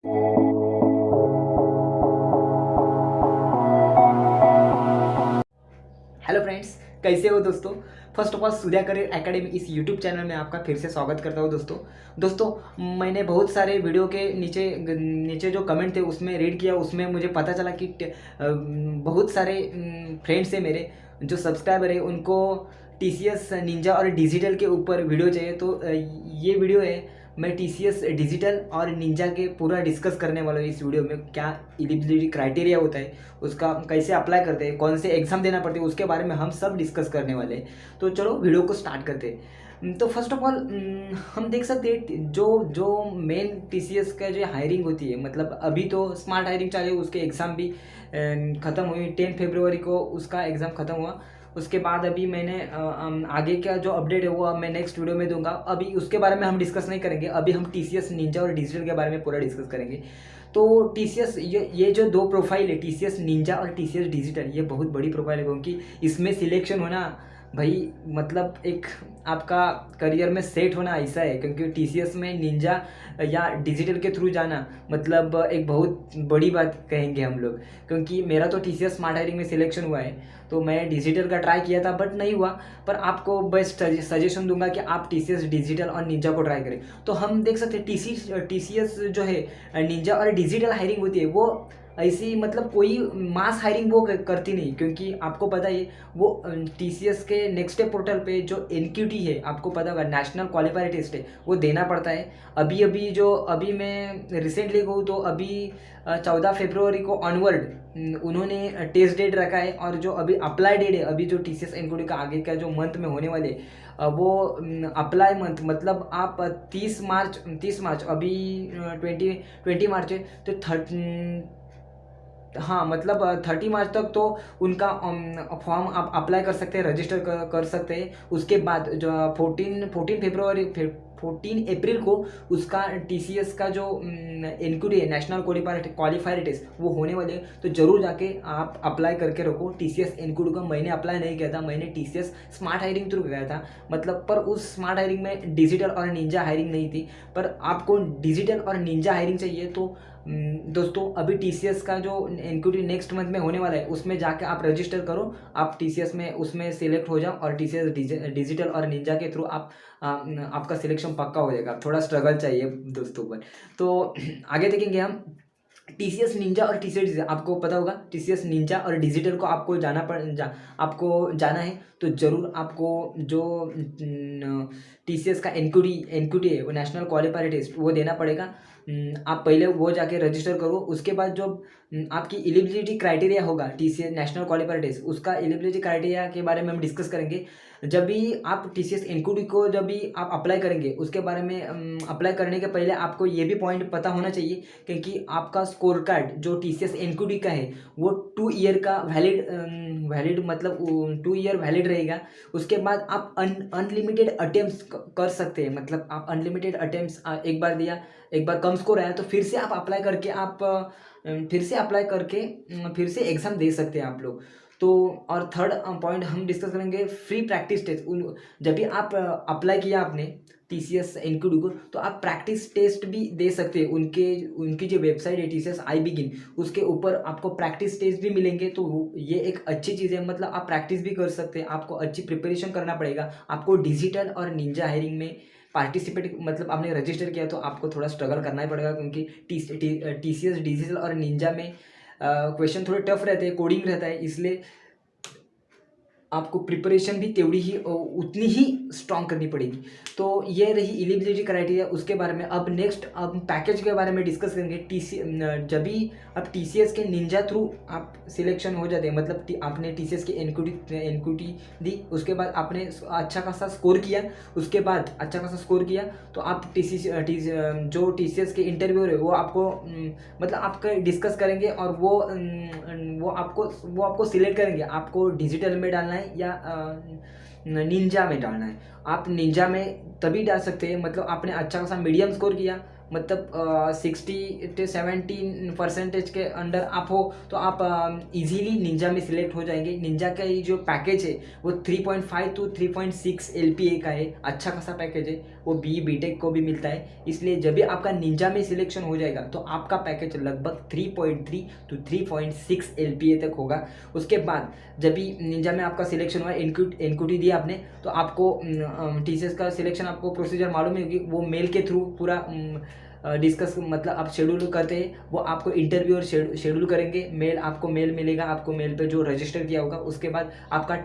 Hello friends, कैसे हो दोस्तों। First of all Surya career academy इस यूट्यूब चैनल में आपका फिर से स्वागत करता हूँ दोस्तों। मैंने बहुत सारे वीडियो के नीचे नीचे जो कमेंट थे उसमें रीड किया, उसमें मुझे पता चला कि बहुत सारे फ्रेंड्स हैं मेरे जो सब्सक्राइबर है, उनको TCS निंजा और डिजिटल के ऊपर वीडियो चाहिए। तो ये वीडियो है, मैं TCS डिजिटल और निंजा के पूरा डिस्कस करने वाला हूँ इस वीडियो में। क्या एलिजिबिलिटी क्राइटेरिया होता है, उसका कैसे अप्लाई करते हैं, कौन से एग्ज़ाम देना पड़ते हैं, उसके बारे में हम सब डिस्कस करने वाले हैं। तो चलो वीडियो को स्टार्ट करते हैं। तो फर्स्ट ऑफ ऑल हम देख सकते हैं जो जो मेन TCS का जो हायरिंग होती है, मतलब अभी तो स्मार्ट हायरिंग चालू है, उसके एग्ज़ाम भी ख़त्म हुई। 10 फरवरी को उसका एग्ज़ाम ख़त्म हुआ। उसके बाद अभी मैंने आगे का जो अपडेट है वो अब मैं नेक्स्ट वीडियो में दूंगा। अभी उसके बारे में हम डिस्कस नहीं करेंगे, अभी हम TCS निंजा और डिजिटल के बारे में पूरा डिस्कस करेंगे। तो TCS ये जो दो प्रोफाइल है, TCS निंजा और TCS डिजिटल, ये बहुत बड़ी प्रोफाइल है, क्योंकि इसमें सिलेक्शन होना भाई मतलब एक आपका करियर में सेट होना ऐसा है। क्योंकि TCS में निंजा या डिजिटल के थ्रू जाना मतलब एक बहुत बड़ी बात कहेंगे हम लोग। क्योंकि मेरा तो TCS स्मार्ट हायरिंग में सिलेक्शन हुआ है, तो मैं डिजिटल का ट्राई किया था बट नहीं हुआ। पर आपको बेस्ट सजेशन दूंगा कि आप TCS डिजिटल और निंजा को ट्राई करें। तो हम देख सकते हैं TCS जो है निंजा और डिजिटल हायरिंग होती है वो ऐसी मतलब कोई मास हायरिंग वो करती नहीं। क्योंकि आपको पता ही वो TCS के नेक्स्ट डे पोर्टल पे जो NQT है, आपको पता होगा, नेशनल क्वालिफायर टेस्ट है, वो देना पड़ता है। अभी मैं रिसेंटली कहूँ तो अभी 14 फरवरी को ऑनवर्ड उन्होंने टेस्ट डेट रखा है। और जो अभी अप्लाई डेट है, अभी जो TCS NQT का आगे का जो मंथ में होने वाले वो अप्लाई मंथ मतलब आप 30 मार्च अभी 20 मार्च है, तो हाँ मतलब 30 मार्च तक तो उनका फॉर्म आप अप्लाई कर सकते हैं, रजिस्टर कर सकते हैं। उसके बाद जो 14 अप्रैल को उसका TCS का जो NQT है, नेशनल क्वालिफायर टेस्ट, वो होने वाले हैं। तो ज़रूर जाके आप अप्लाई करके रखो। TCS NQT का मैंने अप्लाई नहीं किया था, मैंने TCS स्मार्ट हायरिंग थ्रू गया था मतलब। पर उस स्मार्ट हायरिंग में डिजिटल और निंजा हायरिंग नहीं थी। पर आपको डिजिटल और निंजा हायरिंग चाहिए तो दोस्तों अभी TCS का जो NQT नेक्स्ट मंथ में होने वाला है, उसमें जाके आप रजिस्टर करो। आप TCS में उसमें सिलेक्ट हो जाओ और TCS डिजिटल और निंजा के थ्रू आपका सिलेक्शन पक्का हो जाएगा। थोड़ा स्ट्रगल चाहिए दोस्तों पर। तो आगे देखेंगे हम TCS निंजा और TCS डिजिटल। आपको पता होगा TCS निंजा और डिजिटल को आपको आपको जाना है तो ज़रूर आपको जो TCS का NQT है, वो नेशनल क्वालिफायर टेस्ट, वो देना पड़ेगा। आप पहले वो जाके रजिस्टर करो। उसके बाद जो आपकी एलिजिबिलिटी क्राइटेरिया होगा TCS नेशनल क्वालिफायर टेस्ट, उसका एलिजिबिलिटी क्राइटेरिया के बारे में हम डिस्कस करेंगे। जब भी आप TCS NQT को जब भी आप अप्लाई करेंगे, उसके बारे में अप्लाई करने के पहले आपको ये भी पॉइंट पता होना चाहिए। क्योंकि आपका स्कोर कार्ड जो TCS NQT का है वो 2 ईयर का वैलिड मतलब 2 ईयर वैलिड रहेगा। उसके बाद आप अनलिमिटेड अटेम्प्ट्स कर सकते हैं। मतलब आप अनलिमिटेड अटेम्प्ट्स एक बार दिया, एक बार कम स्कोर आया तो फिर से आप अप्लाई करके फिर से एग्ज़ाम दे सकते हैं आप लोग। तो और थर्ड पॉइंट हम डिस्कस करेंगे फ्री प्रैक्टिस टेस्ट। जब भी आप अप्लाई किया आपने TCS NQT को, तो आप प्रैक्टिस टेस्ट भी दे सकते हैं। उनकी जो वेबसाइट है TCS आई बिगिन, उसके ऊपर आपको प्रैक्टिस टेस्ट भी मिलेंगे। तो ये एक अच्छी चीज़ है, मतलब आप प्रैक्टिस भी कर सकते हैं। आपको अच्छी प्रिपरेशन करना पड़ेगा। आपको डिजिटल और निंजा हायरिंग में पार्टिसिपेट मतलब आपने रजिस्टर किया तो आपको थोड़ा स्ट्रगल करना ही पड़ेगा। क्योंकि TCS डिजिटल और निंजा में क्वेश्चन थोड़े टफ रहते हैं, कोडिंग रहता है, इसलिए आपको प्रिपरेशन भी तेवड़ी ही उतनी ही स्ट्रॉन्ग करनी पड़ेगी। तो ये रही एलिजिबिलिटी क्राइटेरिया, उसके बारे में। अब नेक्स्ट अब पैकेज के बारे में डिस्कस करेंगे। जब भी आप TCS के निंजा थ्रू आप सिलेक्शन हो जाते हैं, मतलब आपने TCS की NQT दी, उसके बाद आपने अच्छा खासा स्कोर किया, तो आप जो TCS के इंटरव्यूअर है वो आपको मतलब आपका डिस्कस करेंगे और वो आपको सिलेक्ट करेंगे। आपको डिजिटल में डालना है या निंजा में डालना है। आप निंजा में तभी डाल सकते हैं मतलब आपने अच्छा खासा मीडियम स्कोर किया, मतलब 60 से 70% के अंडर आप हो तो आप इजीली निंजा में सिलेक्ट हो जाएंगे। निंजा का ये जो पैकेज है वो 3.5 to 3.6 LPA का है, अच्छा खासा पैकेज है। वो बीटेक को भी मिलता है, इसलिए जब भी आपका निंजा में सिलेक्शन हो जाएगा तो आपका पैकेज लगभग 3.3 to 3.6 LPA तक होगा। उसके बाद जब भी निंजा में आपका सिलेक्शन हुआ, एनक्यूटी दिया आपने, तो आपको TCS का सिलेक्शन आपको प्रोसीजर मालूम होगी, वो मेल के थ्रू पूरा डिस्कस मतलब आप शेड्यूल करते हैं, वो आपको इंटरव्यू और शेड्यूल करेंगे। आपको मेल मिलेगा, आपको मेल पे जो रजिस्टर किया होगा। उसके बाद आपका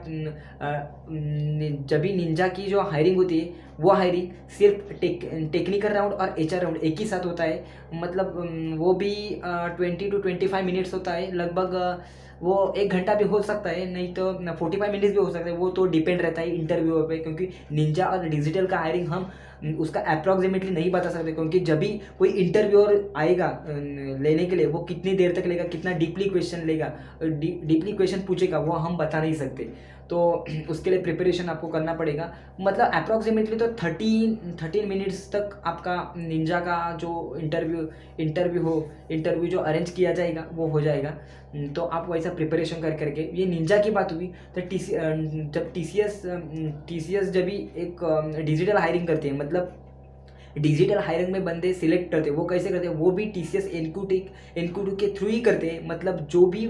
जब भी निंजा की जो हायरिंग होती है वो हायरिंग सिर्फ टेक्निकल राउंड और HR राउंड एक ही साथ होता है। मतलब वो भी 20 to 25 मिनट्स होता है लगभग। वो 1 घंटा भी हो सकता है, नहीं तो 45 मिनट्स भी हो सकता है, वो तो डिपेंड रहता है इंटरव्यू पे। क्योंकि निंजा और डिजिटल का हायरिंग हम उसका अप्रॉक्सीमेटली नहीं बता सकते, क्योंकि जब भी कोई इंटरव्यूअर आएगा लेने के लिए, वो कितनी देर तक लेगा, कितना डीपली क्वेश्चन लेगा, डीपली क्वेश्चन पूछेगा, वो हम बता नहीं सकते। तो उसके लिए प्रिपरेशन आपको करना पड़ेगा। मतलब अप्रॉक्सीमेटली तो 13 मिनट्स तक आपका निंजा का जो इंटरव्यू जो अरेंज किया जाएगा वो हो जाएगा। तो आप वैसा प्रिपरेशन करके, ये निंजा की बात हुई। तो जब TCS जब भी एक डिजिटल हायरिंग करती है, मतलब डिजिटल हायरिंग में बंदे सिलेक्ट करते हैं, वो कैसे करते हैं, वो भी TCS एनक्यूटी के थ्रू ही करते हैं। मतलब जो भी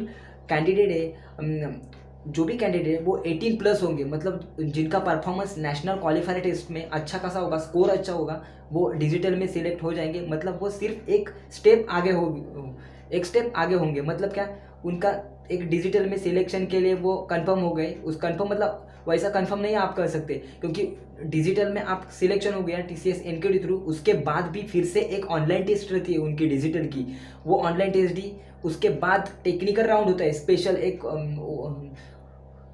कैंडिडेट है वो 18+ होंगे, मतलब जिनका परफॉर्मेंस नेशनल क्वालिफायर टेस्ट में अच्छा खासा होगा, स्कोर अच्छा होगा, वो डिजिटल में सिलेक्ट हो जाएंगे। मतलब वो सिर्फ एक स्टेप आगे होंगे। मतलब क्या, उनका एक डिजिटल में सिलेक्शन के लिए वो कंफर्म हो गए। उस कंफर्म मतलब वैसा कंफर्म नहीं आप कर सकते, क्योंकि डिजिटल में आप सिलेक्शन हो गया TCS एनक्यूटी थ्रू, उसके बाद भी फिर से एक ऑनलाइन टेस्ट रहती है उनकी डिजिटल की, वो ऑनलाइन टेस्ट दी। उसके बाद टेक्निकल राउंड होता है स्पेशल एक।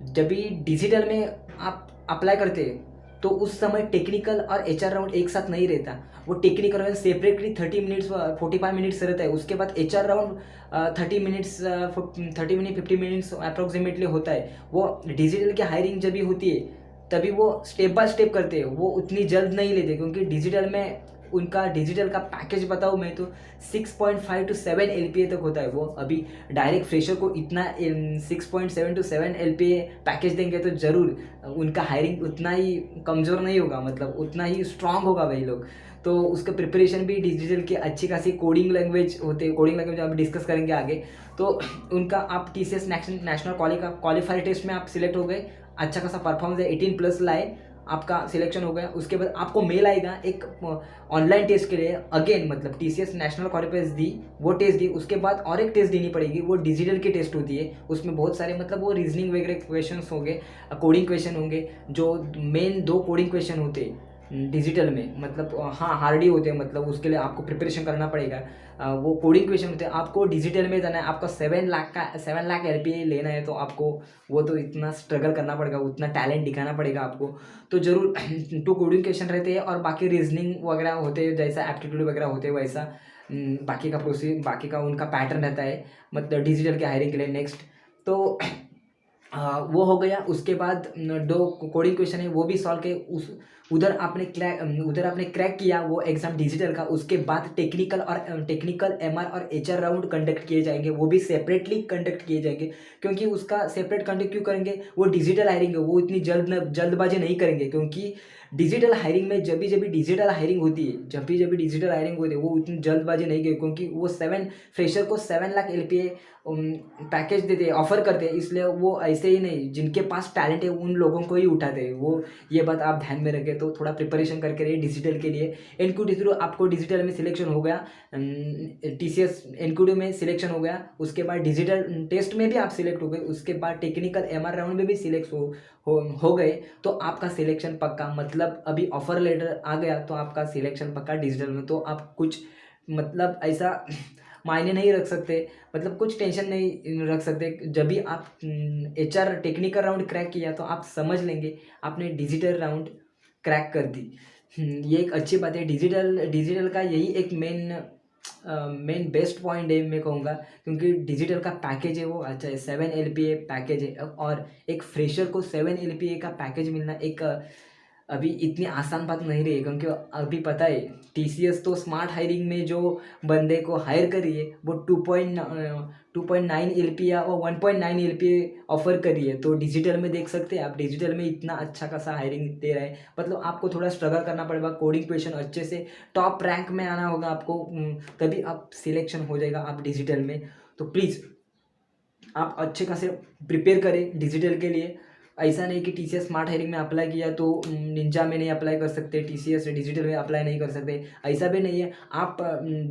जब भी डिजिटल में आप अप्लाई करते हैं तो उस समय टेक्निकल और HR राउंड एक साथ नहीं रहता। वो टेक्निकल राउंड सेपरेटली 45 मिनट्स रहता है। उसके बाद HR round 30 minutes 50 minutes approximately होता है। वो डिजिटल की हायरिंग जब भी होती है तभी वो स्टेप बाय स्टेप करते हैं, वो उतनी जल्द नहीं लेते। क्योंकि डिजिटल में उनका डिजिटल का पैकेज बताऊँ मैं तो 6.5 to 7 LPA तक होता है। वो अभी डायरेक्ट फ्रेशर को इतना 6.7 to 7 LPA पैकेज देंगे तो ज़रूर उनका हायरिंग उतना ही कमज़ोर नहीं होगा, मतलब उतना ही स्ट्रांग होगा वही लोग। तो उसका प्रिपरेशन भी डिजिटल की अच्छी खासी कोडिंग लैंग्वेज होते हैं, कोडिंग लैंग्वेज आप डिस्कस करेंगे आगे। तो उनका आप TCS नेशनल क्वालिफायर टेस्ट में आप सिलेक्ट हो गए, अच्छा खासा परफॉर्मेंस है, 18+ लाए, आपका सिलेक्शन हो गया। उसके बाद आपको मेल आएगा एक ऑनलाइन टेस्ट के लिए अगेन, मतलब TCS नेशनल क्वालिफायर्स दी, वो टेस्ट दी, उसके बाद और एक टेस्ट देनी पड़ेगी, वो डिजिटल की टेस्ट होती है। उसमें बहुत सारे मतलब वो रीजनिंग वगैरह क्वेश्चन होंगे, कोडिंग क्वेश्चन होंगे, जो मेन 2 कोडिंग क्वेश्चन होते हैं डिजिटल में, मतलब हाँ हार्ड ही होते हैं, मतलब उसके लिए आपको प्रिपरेशन करना पड़ेगा। वो कोडिंग क्वेश्चन होते हैं। आपको डिजिटल में जाना है, आपका 7 लाख LPA लेना है, तो आपको वो तो इतना स्ट्रगल करना पड़ेगा, उतना टैलेंट दिखाना पड़ेगा आपको। तो जरूर 2 कोडिंग क्वेश्चन रहते हैं और बाकी रीजनिंग वगैरह होते हैं, जैसा एप्टीट्यूड वगैरह होते हैं वैसा बाकी का उनका पैटर्न रहता है, मतलब डिजिटल के हायरिंग के लिए। नेक्स्ट तो वो हो गया। उसके बाद 2 कोडिंग क्वेश्चन है, वो भी सॉल्व के उधर आपने क्रैक किया वो एग्जाम डिजिटल का। उसके बाद टेक्निकल MR और HR राउंड कंडक्ट किए जाएंगे, वो भी सेपरेटली कंडक्ट किए जाएंगे। क्योंकि उसका सेपरेट कंडक्ट क्यों करेंगे, वो डिजिटल हायरिंग है, वो इतनी जल्दबाजी नहीं करेंगे। क्योंकि डिजिटल हायरिंग में जब भी डिजिटल हायरिंग होती है वो इतनी जल्दबाजी नहीं की, क्योंकि वो फ्रेशर को 7 लाख LPA पैकेज देते हैं, ऑफर करते हैं। इसलिए वो ऐसे ही नहीं, जिनके पास टैलेंट है उन लोगों को ही उठाते हैं वो। ये बात आप ध्यान में रखें। तो थोड़ा प्रिपरेशन करके रहिए डिजिटल के लिए। एनक्यूटी थ्रू आपको डिजिटल में सिलेक्शन हो गया, TCS एनक्यूटी में सिलेक्शन हो गया। उसके बाद डिजिटल टेस्ट में भी आप सिलेक्ट हो गए, उसके बाद टेक्निकल MR राउंड में भी सिलेक्ट हो गए, तो आपका सिलेक्शन पक्का। मतलब अभी ऑफर लेटर आ गया तो आपका सिलेक्शन पक्का डिजिटल में। तो आप कुछ मतलब ऐसा मायने नहीं रख सकते, मतलब कुछ टेंशन नहीं रख सकते। जब भी आप HR टेक्निकल राउंड क्रैक किया तो आप समझ लेंगे आपने डिजिटल राउंड क्रैक कर दी। ये एक अच्छी बात है। डिजिटल का यही एक मेन बेस्ट पॉइंट है मैं कहूँगा, क्योंकि डिजिटल का पैकेज है वो अच्छा है, 7 LPA पैकेज है। और एक फ्रेशर को 7 LPA का पैकेज मिलना एक अभी इतनी आसान बात नहीं रही, क्योंकि अभी पता है टीसीएस तो स्मार्ट हायरिंग में जो बंदे को हायर कर रही है वो 2.9 LPA या 1.9 LPA ऑफर करी है। तो डिजिटल में देख सकते हैं आप, डिजिटल में इतना अच्छा खासा हायरिंग दे रहा है। मतलब आपको थोड़ा स्ट्रगल करना पड़ेगा, कोडिंग क्वेश्चन अच्छे से टॉप रैंक में आना होगा आपको, तभी आप सिलेक्शन हो जाएगा आप डिजिटल में। तो प्लीज़ आप अच्छे खासे प्रिपेयर करें डिजिटल के लिए। ऐसा नहीं कि टीसीएस स्मार्ट हायरिंग में अप्लाई किया तो निंजा में नहीं अप्लाई कर सकते, टीसीएस डिजिटल में अप्लाई नहीं कर सकते, ऐसा भी नहीं है। आप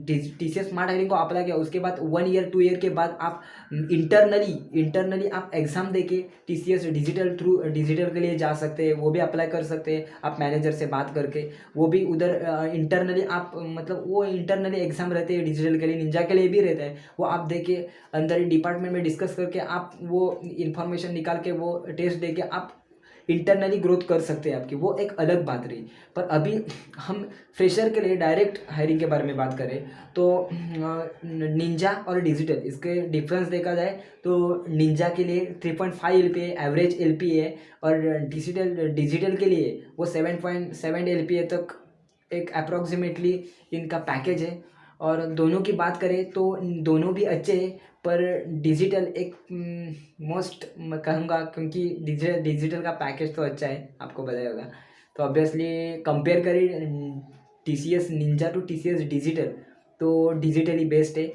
टीसीएस स्मार्ट हायरिंग को अप्लाई किया, उसके बाद 1 ईयर 2 ईयर के बाद आप इंटरनली आप एग्ज़ाम दे के टीसीएस डिजिटल थ्रू डिजिटल के लिए जा सकते हैं, वो भी अप्लाई कर सकते हैं आप मैनेजर से बात करके। वो भी उधर इंटरनली आप मतलब वो इंटरनली एग्ज़ाम रहते हैं डिजिटल के लिए, निंजा के लिए भी रहता है, वो आप दे के अंदर डिपार्टमेंट में डिस्कस करके आप वो इन्फॉर्मेशन निकाल के वो टेस्ट दे के आप इंटरनली ग्रोथ कर सकते हैं आपकी, वो एक अलग बात रही। पर अभी हम फ्रेशर के लिए डायरेक्ट हायरिंग के बारे में बात करें तो निंजा और डिजिटल इसके डिफरेंस देखा जाए तो निंजा के लिए 3.5 LPA एवरेज LPA है, और डिजिटल के लिए वो 7.7 LPA तक एक अप्रॉक्सीमेटली इनका पैकेज है। और दोनों की बात करें तो दोनों भी अच्छे हैं, पर डिजिटल एक मोस्ट मैं कहूँगा, क्योंकि डिजिटल का पैकेज तो अच्छा है, आपको बताया होगा। तो ऑब्वियसली कंपेयर करें TCS ninja to TCS digital, तो डिजिटल ही बेस्ट है।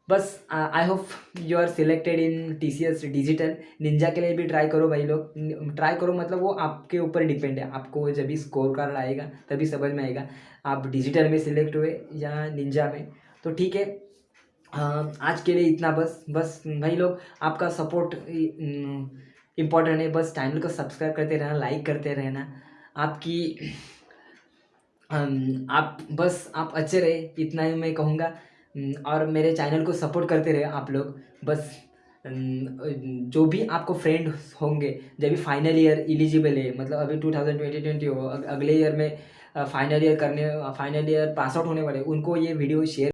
बस I hope you are selected in TCS digital. Ninja के लिए भी ट्राई करो भाई लोग, ट्राई करो, मतलब वो आपके ऊपर डिपेंड है, आपको जब भी स्कोर कार्ड आएगा तभी समझ में आएगा आप डिजिटल में सिलेक्ट हुए या निंजा में। तो ठीक है, आज के लिए इतना बस भाई लोग, आपका सपोर्ट इम्पोर्टेंट है। बस चैनल को सब्सक्राइब करते रहना, लाइक करते रहना। आपकी आप अच्छे रहे, इतना ही मैं कहूँगा। और मेरे चैनल को सपोर्ट करते रहे आप लोग। बस जो भी आपको फ्रेंड होंगे जब भी फाइनल ईयर एलिजिबल है, मतलब अभी 2020 हो, अगले ईयर में फाइनल ईयर पास आउट होने वाले, उनको ये वीडियो शेयर